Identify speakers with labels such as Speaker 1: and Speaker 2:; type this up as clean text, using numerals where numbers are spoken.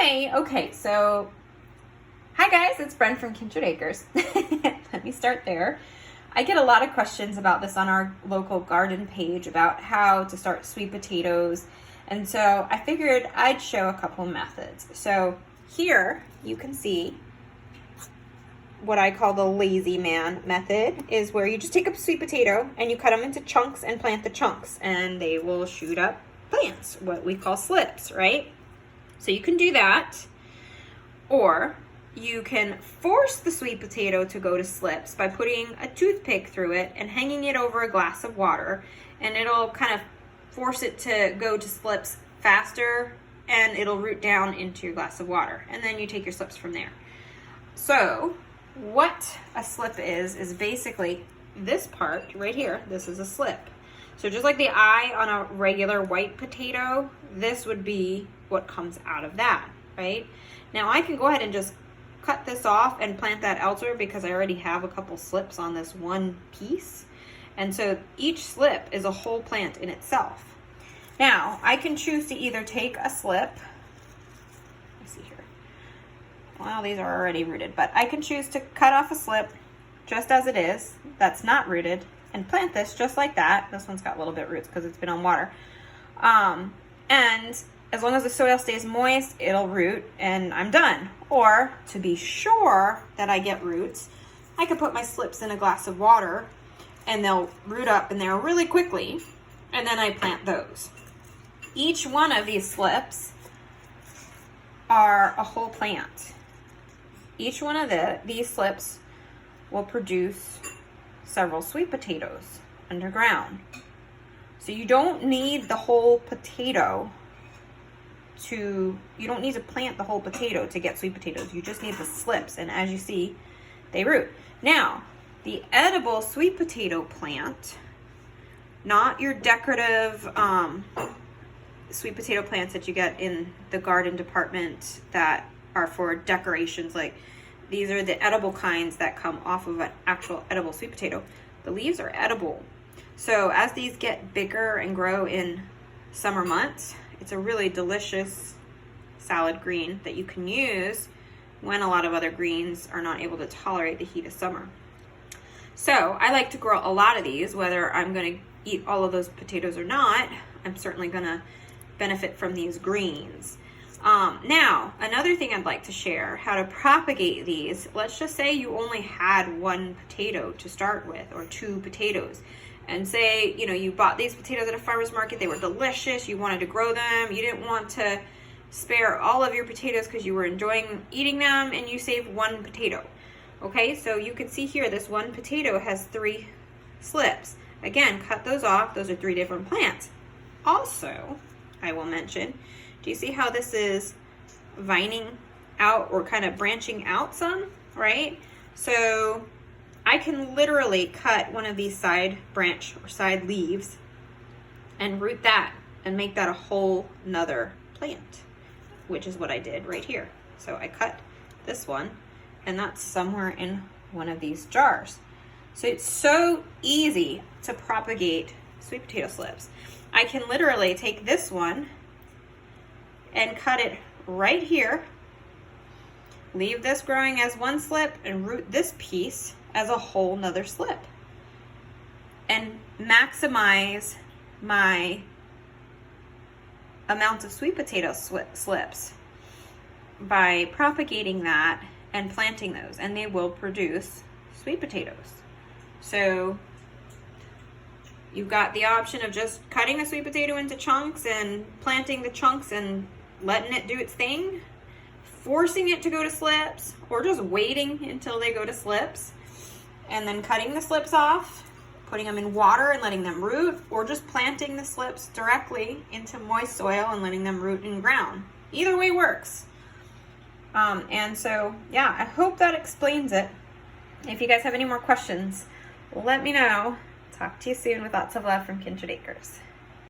Speaker 1: Hi, okay, so hi guys, it's Bren from Kindred Acres. Let me start there. I get a lot of questions about this on our local garden page about how to start sweet potatoes, and so I figured I'd show a couple methods. So here you can see what I call the lazy man method, is where you just take a sweet potato and you cut them into chunks and plant the chunks, and they will shoot up plants, what we call slips, right? So you can do that, or you can force the sweet potato to go to slips by putting a toothpick through it and hanging it over a glass of water, and it'll kind of force it to go to slips faster, and it'll root down into your glass of water, and then you take your slips from there. So what a slip is basically this part right here. This is a slip. So just like the eye on a regular white potato, this would be what comes out of that, right? Now I can go ahead and just cut this off and plant that elsewhere because I already have a couple slips on this one piece. And so each slip is a whole plant in itself. Now I can choose to either take a slip, let's see here. Well, these are already rooted, but I can choose to cut off a slip just as it is, that's not rooted, and plant this just like that. This one's got a little bit roots because it's been on water. And as long as the soil stays moist, it'll root and I'm done. Or to be sure that I get roots, I could put my slips in a glass of water and they'll root up in there really quickly, and then I plant those. Each one of these slips are a whole plant. Each one of these slips will produce several sweet potatoes underground. So you don't need the whole potato you don't need to plant the whole potato to get sweet potatoes. You just need the slips, and as you see, they root. Now, the edible sweet potato plant, not your decorative sweet potato plants that you get in the garden department that are for decorations, like these are the edible kinds that come off of an actual edible sweet potato. The leaves are edible. So as these get bigger and grow in summer months, it's a really delicious salad green that you can use when a lot of other greens are not able to tolerate the heat of summer. So I like to grow a lot of these, whether I'm going to eat all of those potatoes or not. I'm certainly going to benefit from these greens. Now, another thing I'd like to share, how to propagate these. Let's just say you only had one potato to start with, or two potatoes. And say, you bought these potatoes at a farmer's market, they were delicious, you wanted to grow them, you didn't want to spare all of your potatoes because you were enjoying eating them, and you saved one potato. Okay, so you can see here, this one potato has 3 slips. Again, cut those off, those are 3 different plants. Also, I will mention, do you see how this is vining out or kind of branching out some, right? So I can literally cut one of these side branch or side leaves and root that and make that a whole nother plant, which is what I did right here. So I cut this one, and that's somewhere in one of these jars. So it's so easy to propagate sweet potato slips. I can literally take this one and cut it right here, leave this growing as one slip, and root this piece as a whole nother slip, and maximize my amount of sweet potato slips by propagating that and planting those, and they will produce sweet potatoes. So you've got the option of just cutting a sweet potato into chunks and planting the chunks and letting it do its thing, forcing it to go to slips, or just waiting until they go to slips, and then cutting the slips off, putting them in water and letting them root, or just planting the slips directly into moist soil and letting them root in ground. Either way works. And so, yeah, I hope that explains it. If you guys have any more questions, let me know. Talk to you soon with lots of love from Kindred Acres.